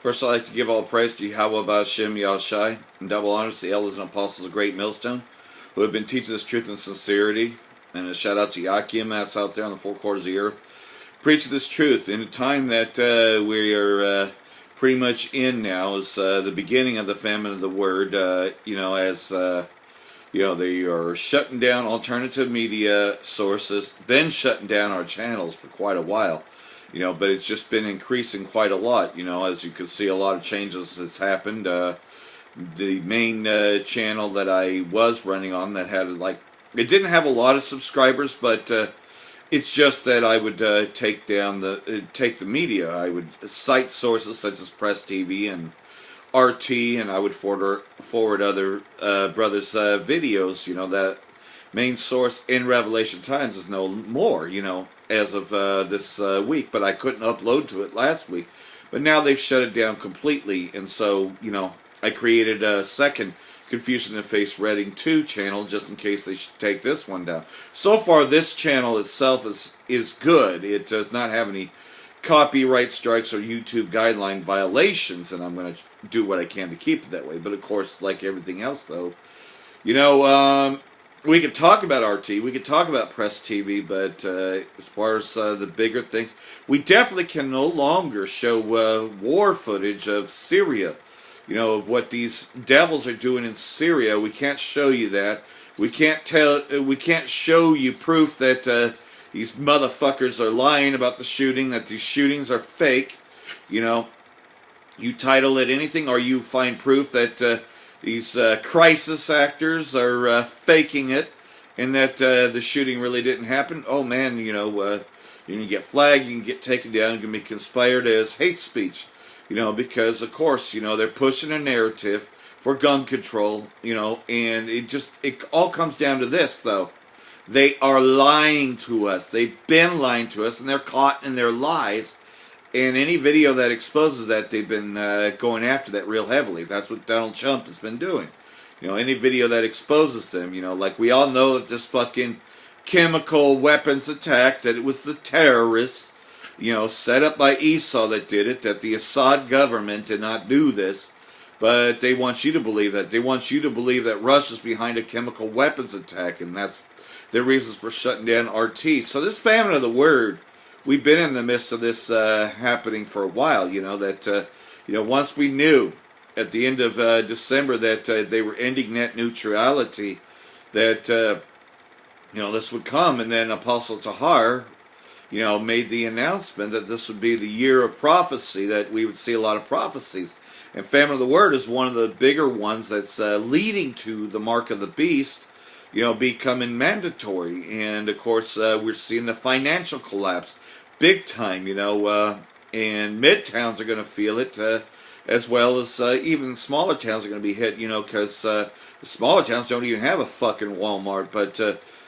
First, I'd like to give all praise to Yahweh Ba'Shem Yahushai, and double honors to the elders and apostles of Great Millstone, who have been teaching this truth and sincerity. And a shout out to Yakim, that's out there on the four quarters of the earth, preaching this truth in a time that we are pretty much in now is the beginning of the famine of the word. As they are shutting down alternative media sources, been shutting down our channels for quite a while. But it's just been increasing quite a lot. As you can see, a lot of changes has happened. The main channel that I was running on that had it didn't have a lot of subscribers, but it's just that I would take the media. I would cite sources such as Press TV and RT, and I would forward other brothers' videos. That main source in Revelation Times is no more. As of this week, but I couldn't upload to it last week. But now they've shut it down completely, and so, I created a second Confusion in the Face Reading 2 channel just in case they should take this one down. So far, this channel itself is good. It does not have any copyright strikes or YouTube guideline violations, and I'm going to do what I can to keep it that way. But of course, like everything else, though, we could talk about RT, we could talk about Press TV, but as far as the bigger things, we definitely can no longer show war footage of Syria. Of what these devils are doing in Syria. We can't show you that. We can't show you proof that these motherfuckers are lying about the shooting, that these shootings are fake. You title it anything, or you find proof that these crisis actors are faking it, and that the shooting really didn't happen. Oh man, you can get flagged, you can get taken down, you can be conspired as hate speech. Because of course, they're pushing a narrative for gun control, and it all comes down to this, though. They are lying to us. They've been lying to us, and they're caught in their lies. And any video that exposes that, they've been going after that real heavily. That's what Donald Trump has been doing. Any video that exposes them, like we all know that this fucking chemical weapons attack, that it was the terrorists, set up by Esau that did it, that the Assad government did not do this. But they want you to believe that. They want you to believe that Russia's behind a chemical weapons attack, and that's their reasons for shutting down RT. So this famine of the word, we've been in the midst of this happening for a while, once we knew at the end of December that they were ending net neutrality, that, this would come, and then Apostle Tahar, made the announcement that this would be the year of prophecy, that we would see a lot of prophecies. And famine of the word is one of the bigger ones that's leading to the mark of the beast, becoming mandatory. And of course, we're seeing the financial collapse big time, and mid-towns are going to feel it, as well as even smaller towns are going to be hit, because the smaller towns don't even have a fucking Walmart, but,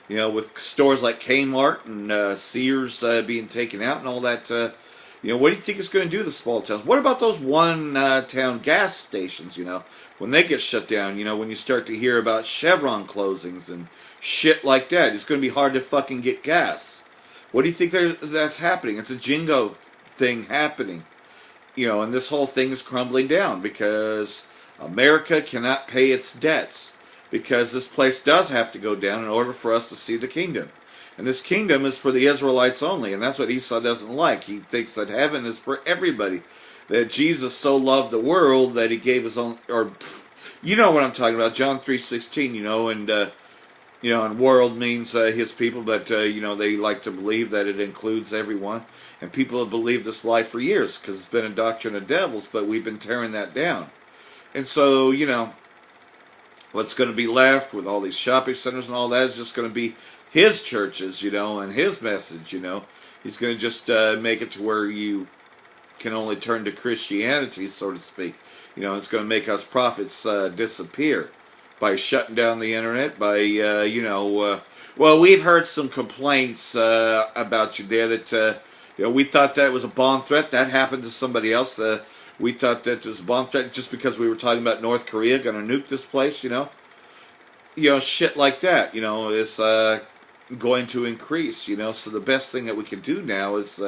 with stores like Kmart and Sears being taken out and all that, what do you think it's going to do to the small towns? What about those one-town gas stations, when they get shut down, when you start to hear about Chevron closings and shit like that, it's going to be hard to fucking get gas. What do you think that's happening? It's a jingo thing happening. And this whole thing is crumbling down because America cannot pay its debts. Because this place does have to go down in order for us to see the kingdom. And this kingdom is for the Israelites only. And that's what Esau doesn't like. He thinks that heaven is for everybody. That Jesus so loved the world that he gave his own... you know what I'm talking about. John 3:16, and world means his people. But, they like to believe that it includes everyone. And people have believed this lie for years because it's been a doctrine of devils. But we've been tearing that down. And so, what's going to be left with all these shopping centers and all that is just going to be his churches, and his message, He's going to just make it to where you can only turn to Christianity, so to speak. It's going to make us prophets disappear by shutting down the internet, by, well, we've heard some complaints about you there that, we thought that was a bomb threat. That happened to somebody else. We thought that it was a bomb threat just because we were talking about North Korea going to nuke this place, shit like that, is going to increase, so the best thing that we can do now is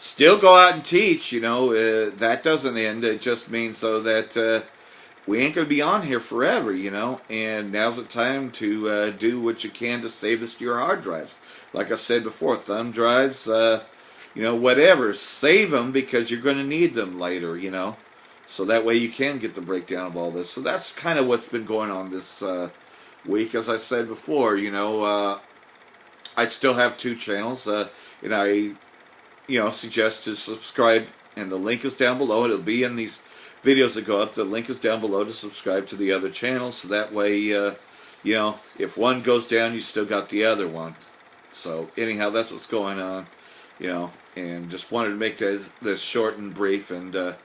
still go out and teach. That doesn't end. It just means though that we ain't gonna be on here forever. And now's the time to do what you can to save this to your hard drives. Like I said before, thumb drives, whatever, save them because you're going to need them later. So that way you can get the breakdown of all this. So that's kind of what's been going on this week. As I said before, I still have 2 channels, and I, suggest to subscribe, and the link is down below. It'll be in these videos that go up. The link is down below to subscribe to the other channels, so that way, if one goes down, you still got the other one. So anyhow, that's what's going on, and just wanted to make this short and brief, and,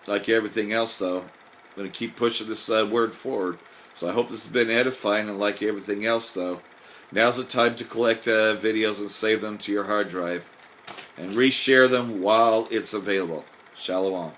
like everything else, though, I'm going to keep pushing this word forward. So I hope this has been edifying, and like everything else, though, now's the time to collect videos and save them to your hard drive, and reshare them while it's available. Shalom.